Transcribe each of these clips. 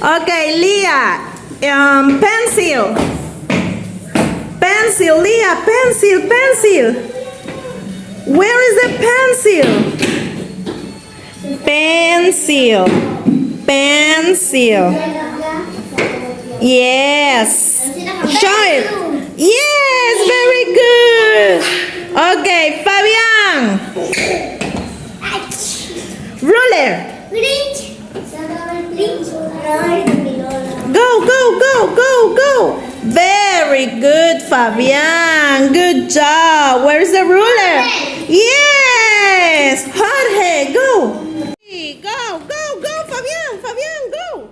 Okay, Leah. Pencil. Pencil, Leah. Pencil, pencil. Where is the pencil? Pencil. Pencil. Yes. Show it. Yes, very good. Okay, Fabian. Ruler. Go, go, go, go, go. Very good, Fabian. Good job. Where's the ruler? Yes. Jorge, go. Go, go, go, Fabian. Fabian, go.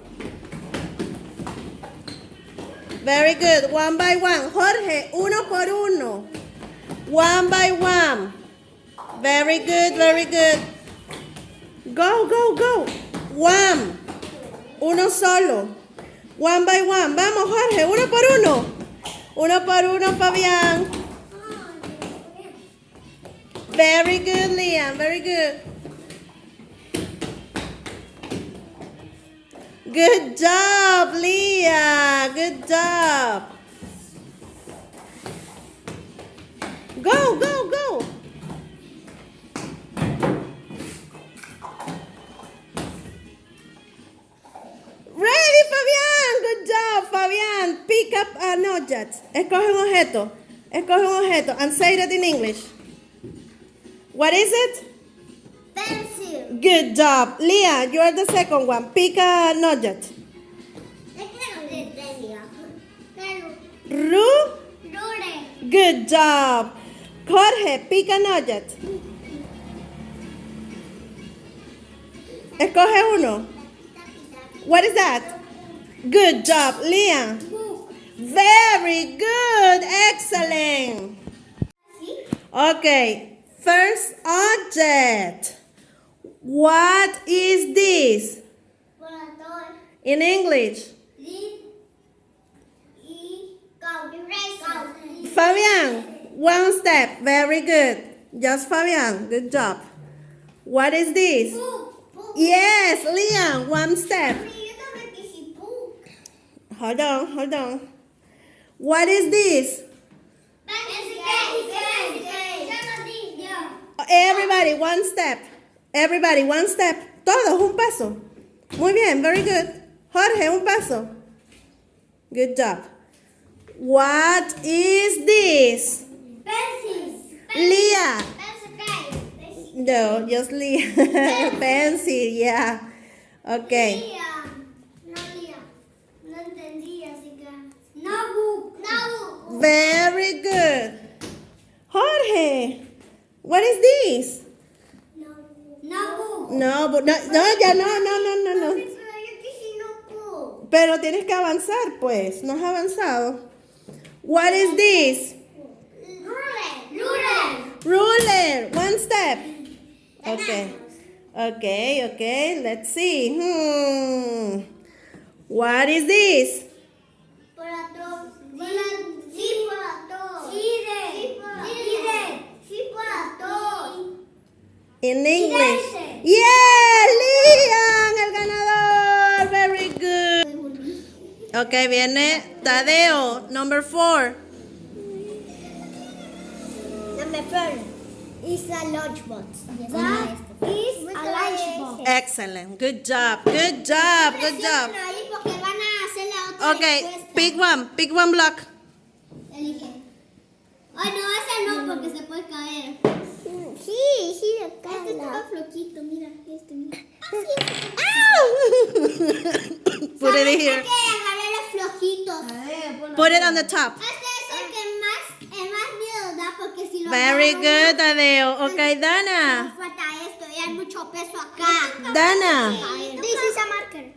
Very good. One by one. Jorge, uno por uno. One by one. Very good, very good. Go, go, go. One. Uno solo. One by one. Vamos, Jorge. Uno por uno. Uno por uno, Fabián. Very good, Liam. Very good. Good job, Leah. Good job. Go, go, go. Ready, Fabián. Good job, Fabián. Pick up an object. Escoge un objeto. Escoge un objeto and say that in English. What is it? Pencil. Good job. Leah, you are the second one. Pick an object. Ru? Good job. Jorge, pick an object. Escoge uno. What is that? Good job, Leah. Very good. Excellent. Okay. First object. What is this? In English. Fabian, one step. Very good. Just Fabian. Good job. What is this? Yes, Leon, one step. Hold on, hold on. What is this? Everybody, one step. Everybody, one step. Todos, un paso. Muy bien, very good. Jorge, un paso. Good job. What is this? Leah. No, just Leah. Pencil, yeah. Okay. No entendí, así que... No. Very good. Jorge, what is this? No, ya no. Pero tienes que avanzar, pues. No has avanzado. What is this? Ruler. One step. Okay. Let's see. What is this? In English. Yeah, Liam, el ganador. Very good. Okay, viene Tadeo, number 4. Number 4 is a lunchbox. That is a lunchbox. Excellent. Good job. Okay, pick one block. Elige. Ay, no, ese no, porque se puede caer. Sí, acá. Este está floquito, mira. Mira. Put it here. Hay que agarrar los flojitos. Put it on the top. Este es el más miedo da, porque si lo Very agarro, good, Tadeo. Okay, Dana. nos falta esto y hay mucho peso acá. Dana. This is a marker.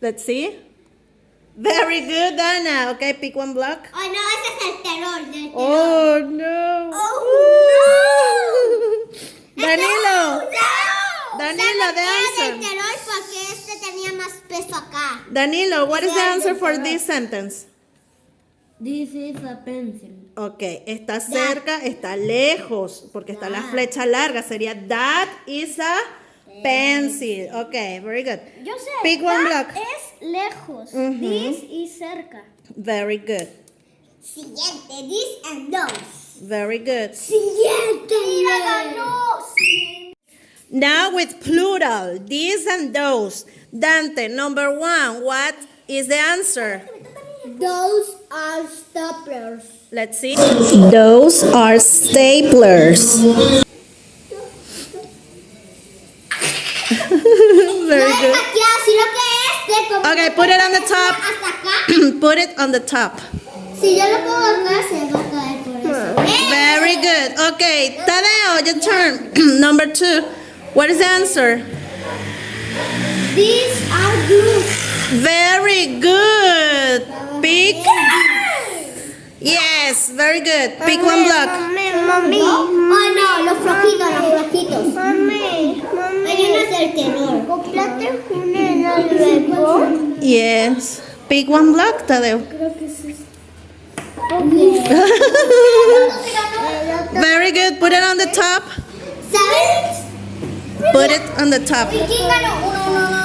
Let's see. Very good, Dana. Okay, pick one block. Oh, no, ese es el terror del terror. Oh, no. Danilo. Danilo, the answer. El terror porque este tenía más peso acá. Danilo, what is the answer for this sentence? This is a pencil. Ok, está cerca, está lejos, porque está la flecha larga. Sería that is a pencil. Ok, very good. Yo sé. Pick one that block. Es lejos. Mhm. This y cerca. Very good. Siguiente, this and those. Very good. Siguiente. Mira, ganó. Now with plural, these and those. Dante, number 1, what is the answer? Those are stoppers. Let's see. Those are staplers. Very good. Aquí, sino que este. Como Okay, put it on the top. hasta acá. Put it on the top. Si yo lo pongo acá, se va a caer por eso. Very good. Okay, Tadeo, your turn. Number 2. What is the answer? These are glues. Very good. Pick. Yes, very good. Pick one block. Mami. Oh no, los flojitos, los flojitos. Mami. Hay unos del terror. ¿Compraste un helado? Yes. Pick one block, Tadeo. Creo que sí. Very good. Put it on the top. ¿Sabes? Put it on the top. ¿Y quién ganó? Uno.